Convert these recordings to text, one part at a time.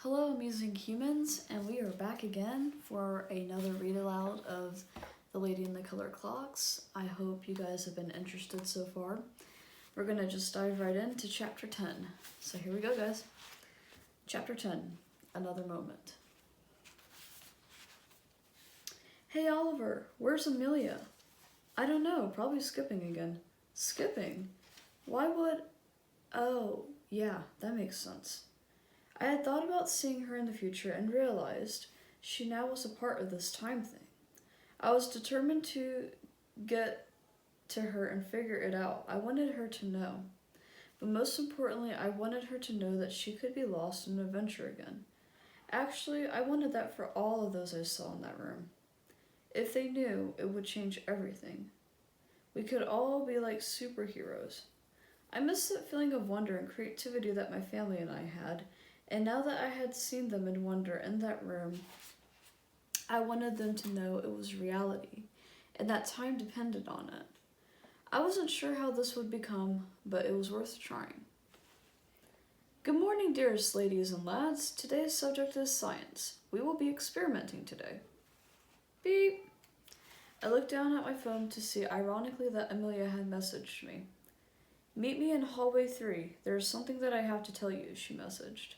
Hello, amusing humans, and we are back again for another read aloud of The Lady in the Color Clocks. I hope you guys have been interested so far. We're gonna just dive right into chapter 10. So here we go, guys. Chapter 10, Another Moment. Hey, Oliver, where's Amelia? I don't know, probably skipping again. Skipping? Why would... Oh, yeah, that makes sense. I had thought about seeing her in the future and realized she now was a part of this time thing. I was determined to get to her and figure it out. I wanted her to know. But most importantly, I wanted her to know that she could be lost in an adventure again. Actually, I wanted that for all of those I saw in that room. If they knew, it would change everything. We could all be like superheroes. I missed that feeling of wonder and creativity that my family and I had. And now that I had seen them in wonder in that room, I wanted them to know it was reality, and that time depended on it. I wasn't sure how this would become, but it was worth trying. Good morning, dearest ladies and lads. Today's subject is science. We will be experimenting today. Beep. I looked down at my phone to see ironically that Amelia had messaged me. Meet me in hallway 3. There is something that I have to tell you, she messaged.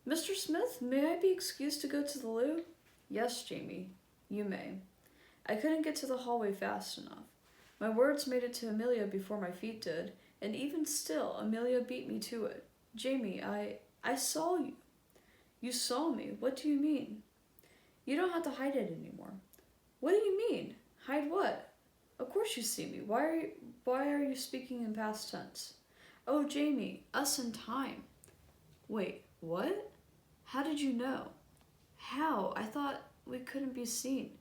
Mr. Smith, may I be excused to go to the loo? Yes, Jamie, you may. I couldn't get to the hallway fast enough. My words made it to Amelia before my feet did, and even still, Amelia beat me to it. Jamie, I saw you. You saw me. What do you mean? You don't have to hide it anymore. What do you mean? Hide what? Of course you see me. Why are you speaking in past tense? Oh, Jamie, us in time. Wait, what? How did you know? How? I thought we couldn't be seen.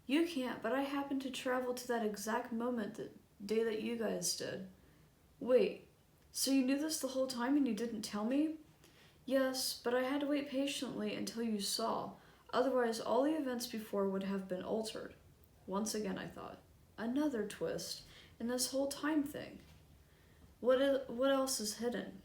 You can't, but I happened to travel to that exact moment the day that you guys did. Wait, so you knew this the whole time and you didn't tell me? Yes, but I had to wait patiently until you saw. Otherwise, all the events before would have been altered. Once again, I thought. Another twist in this whole time thing. What else is hidden?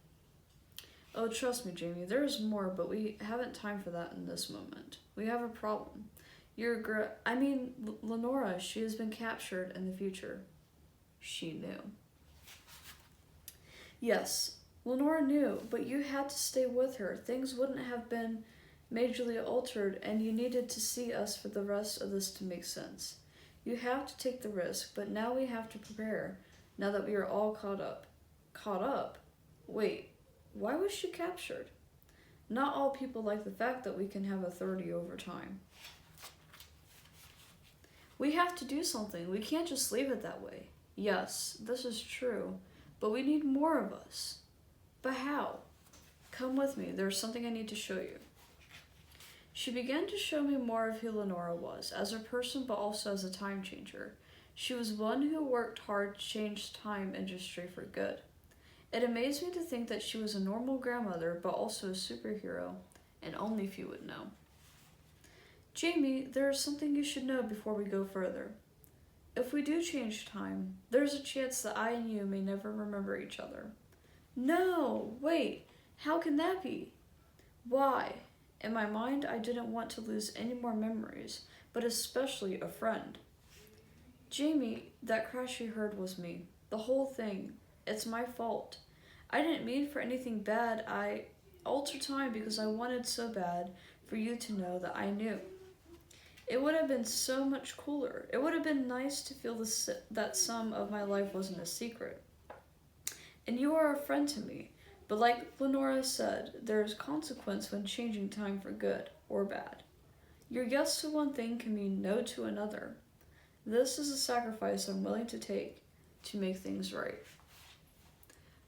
Oh, trust me, Jamie, there is more, but we haven't time for that in this moment. We have a problem. Lenora, she has been captured in the future. She knew. Yes, Lenora knew, but you had to stay with her. Things wouldn't have been majorly altered, and you needed to see us for the rest of this to make sense. You have to take the risk, but now we have to prepare, now that we are all caught up. Caught up? Wait, why was she captured? Not all people like the fact that we can have authority over time. We have to do something. We can't just leave it that way. Yes, this is true, but we need more of us. But how? Come with me. There's something I need to show you. She began to show me more of who Lenora was, as a person but also as a time changer. She was one who worked hard to change the time industry for good. It amazed me to think that she was a normal grandmother but also a superhero, and only few would know. Jamie, there is something you should know before we go further. If we do change time, there's a chance that I and you may never remember each other. No, wait, how can that be? Why? In my mind, I didn't want to lose any more memories, but especially a friend. Jamie, that crash you heard was me. The whole thing. It's my fault. I didn't mean for anything bad. I altered time because I wanted so bad for you to know that I knew. It would have been so much cooler. It would have been nice to feel that some of my life wasn't a secret. And you are a friend to me. But like Lenora said, there is consequence when changing time for good or bad. Your yes to one thing can mean no to another. This is a sacrifice I'm willing to take to make things right.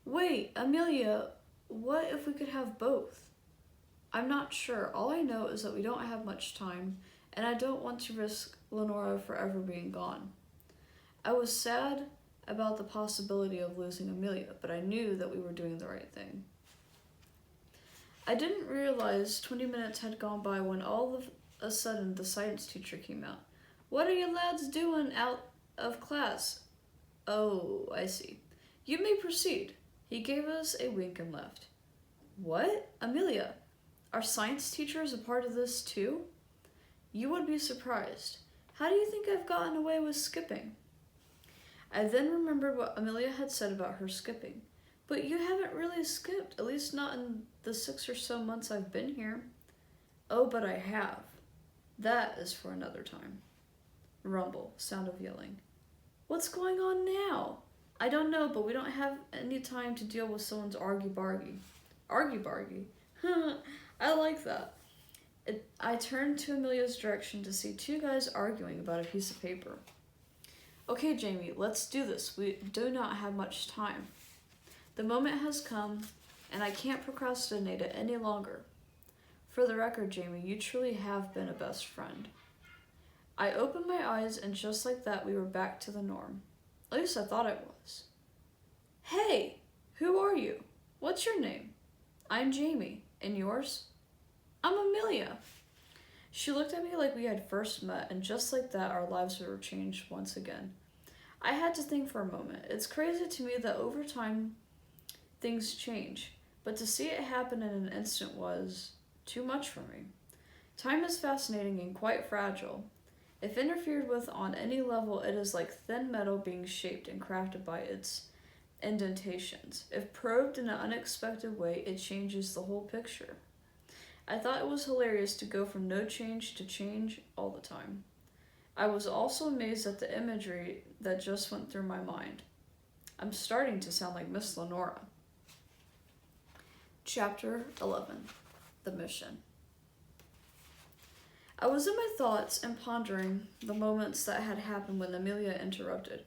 Wait, Amelia, what if we could have both? I'm not sure. All I know is that we don't have much time, and I don't want to risk Lenora forever being gone. I was sad about the possibility of losing Amelia, but I knew that we were doing the right thing. I didn't realize 20 minutes had gone by when all of a sudden the science teacher came out. What are you lads doing out of class? Oh, I see. You may proceed. He gave us a wink and left. What? Amelia, are science teachers a part of this too? You would be surprised. How do you think I've gotten away with skipping? I then remembered what Amelia had said about her skipping. But you haven't really skipped, at least not in the 6 or so months I've been here. Oh, but I have. That is for another time. Rumble, sound of yelling. What's going on now? I don't know, but we don't have any time to deal with someone's argy-bargy. Argy-bargy? I like that. I turned to Amelia's direction to see 2 guys arguing about a piece of paper. Okay, Jamie, let's do this. We do not have much time. The moment has come, and I can't procrastinate it any longer. For the record, Jamie, you truly have been a best friend. I opened my eyes, and just like that, we were back to the norm. At least I thought it was. Hey, who are you? What's your name? I'm Jamie. And yours? I'm Amelia. She looked at me like we had first met, and just like that, our lives were changed once again. I had to think for a moment. It's crazy to me that over time, things change, but to see it happen in an instant was too much for me. Time is fascinating and quite fragile. If interfered with on any level, it is like thin metal being shaped and crafted by its indentations. If probed in an unexpected way, it changes the whole picture. I thought it was hilarious to go from no change to change all the time. I was also amazed at the imagery that just went through my mind. I'm starting to sound like Miss Lenora. Chapter 11. The Mission. I was in my thoughts and pondering the moments that had happened when Amelia interrupted.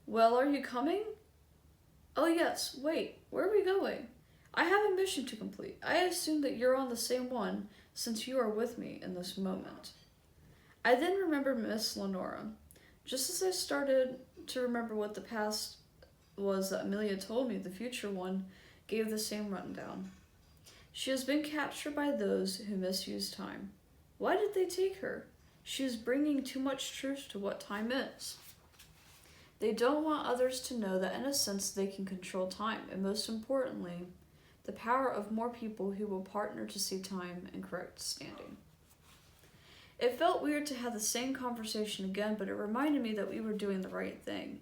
Well, are you coming? Oh yes, wait, where are we going? I have a mission to complete. I assume that you're on the same one since you are with me in this moment. I then remembered Miss Lenora. Just as I started to remember what the past was that Amelia told me, the future one gave the same rundown. She has been captured by those who misuse time. Why did they take her? She is bringing too much truth to what time is. They don't want others to know that in a sense they can control time, and most importantly, the power of more people who will partner to see time in correct standing. It felt weird to have the same conversation again, but it reminded me that we were doing the right thing,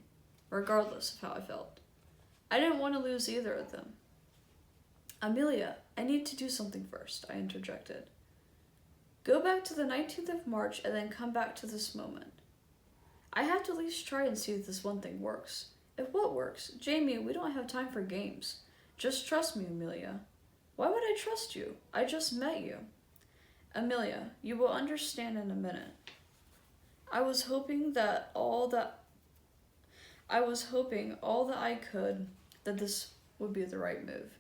regardless of how I felt. I didn't want to lose either of them. Amelia, I need to do something first, I interjected. Go back to the 19th of March and then come back to this moment. I have to at least try and see if this one thing works. If what works? Jamie, we don't have time for games. Just trust me, Amelia. Why would I trust you? I just met you. Amelia, you will understand in a minute. I was hoping all that I could that this would be the right move.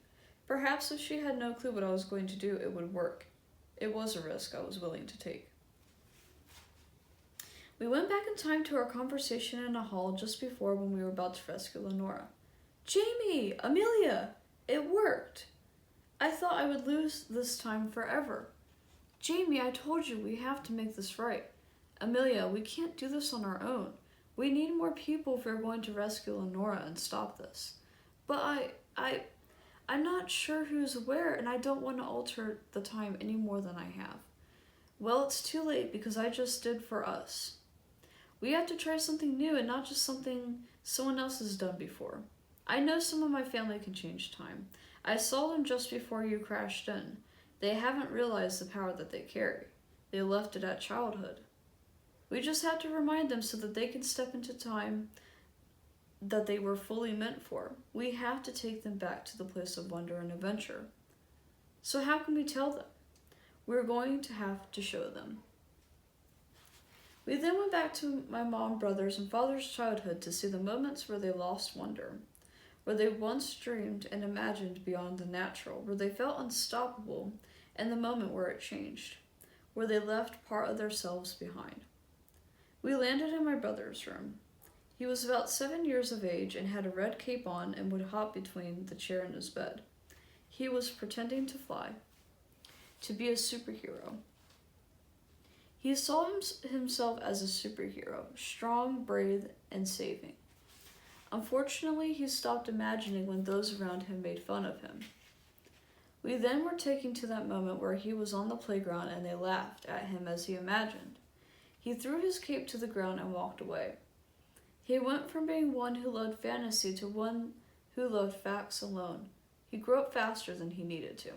Perhaps if she had no clue what I was going to do, it would work. It was a risk I was willing to take. We went back in time to our conversation in a hall just before when we were about to rescue Lenora. Jamie! Amelia! It worked! I thought I would lose this time forever. Jamie, I told you we have to make this right. Amelia, we can't do this on our own. We need more people if we're going to rescue Lenora and stop this. But I'm not sure who's where, and I don't want to alter the time any more than I have. Well, it's too late because I just did for us. We have to try something new and not just something someone else has done before. I know some of my family can change time. I saw them just before you crashed in. They haven't realized the power that they carry. They left it at childhood. We just have to remind them so that they can step into time that they were fully meant for. We have to take them back to the place of wonder and adventure. So how can we tell them? We're going to have to show them. We then went back to my mom, brothers, and father's childhood to see the moments where they lost wonder, where they once dreamed and imagined beyond the natural, where they felt unstoppable, and the moment where it changed, where they left part of themselves behind. We landed in my brother's room. He was about 7 years of age and had a red cape on and would hop between the chair and his bed. He was pretending to fly, to be a superhero. He saw himself as a superhero, strong, brave, and saving. Unfortunately, he stopped imagining when those around him made fun of him. We then were taken to that moment where he was on the playground and they laughed at him as he imagined. He threw his cape to the ground and walked away. He went from being one who loved fantasy to one who loved facts alone. He grew up faster than he needed to.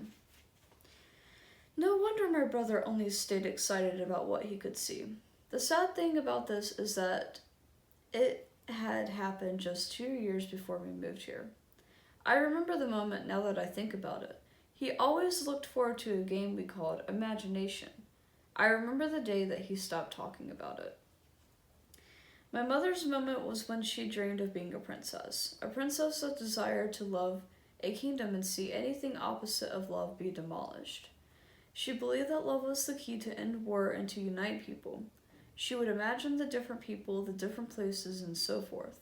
No wonder my brother only stayed excited about what he could see. The sad thing about this is that it had happened just 2 years before we moved here. I remember the moment now that I think about it. He always looked forward to a game we called Imagination. I remember the day that he stopped talking about it. My mother's moment was when she dreamed of being a princess that desired to love a kingdom and see anything opposite of love be demolished. She believed that love was the key to end war and to unite people. She would imagine the different people, the different places, and so forth.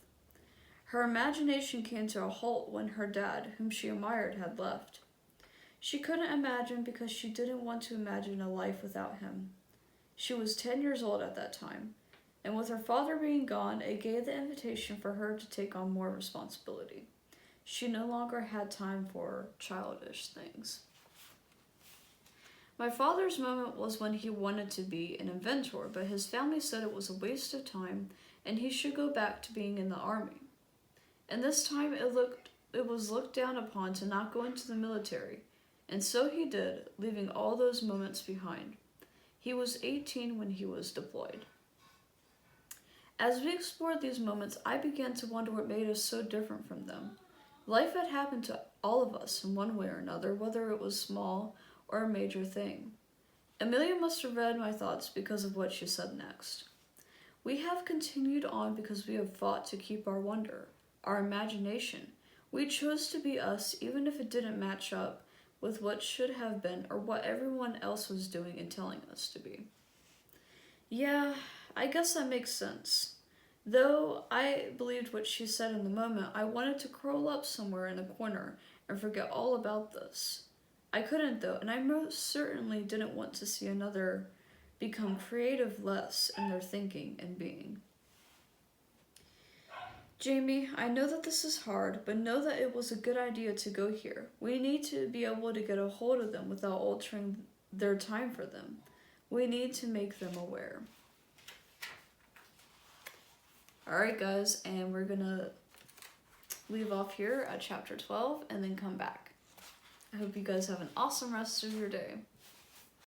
Her imagination came to a halt when her dad, whom she admired, had left. She couldn't imagine because she didn't want to imagine a life without him. She was 10 years old at that time, and with her father being gone, it gave the invitation for her to take on more responsibility. She no longer had time for childish things. My father's moment was when he wanted to be an inventor, but his family said it was a waste of time and he should go back to being in the army. And this time it was looked down upon to not go into the military, and so he did, leaving all those moments behind. He was 18 when he was deployed. As we explored these moments, I began to wonder what made us so different from them. Life had happened to all of us in one way or another, whether it was small or a major thing. Amelia must have read my thoughts because of what she said next. We have continued on because we have fought to keep our wonder, our imagination. We chose to be us even if it didn't match up with what should have been or what everyone else was doing and telling us to be. Yeah, I guess that makes sense. Though I believed what she said in the moment, I wanted to curl up somewhere in a corner and forget all about this. I couldn't though, and I most certainly didn't want to see another become creative less in their thinking and being. Jamie, I know that this is hard, but know that it was a good idea to go here. We need to be able to get a hold of them without altering their time for them. We need to make them aware. Alright guys, and we're gonna leave off here at chapter 12 and then come back. I hope you guys have an awesome rest of your day.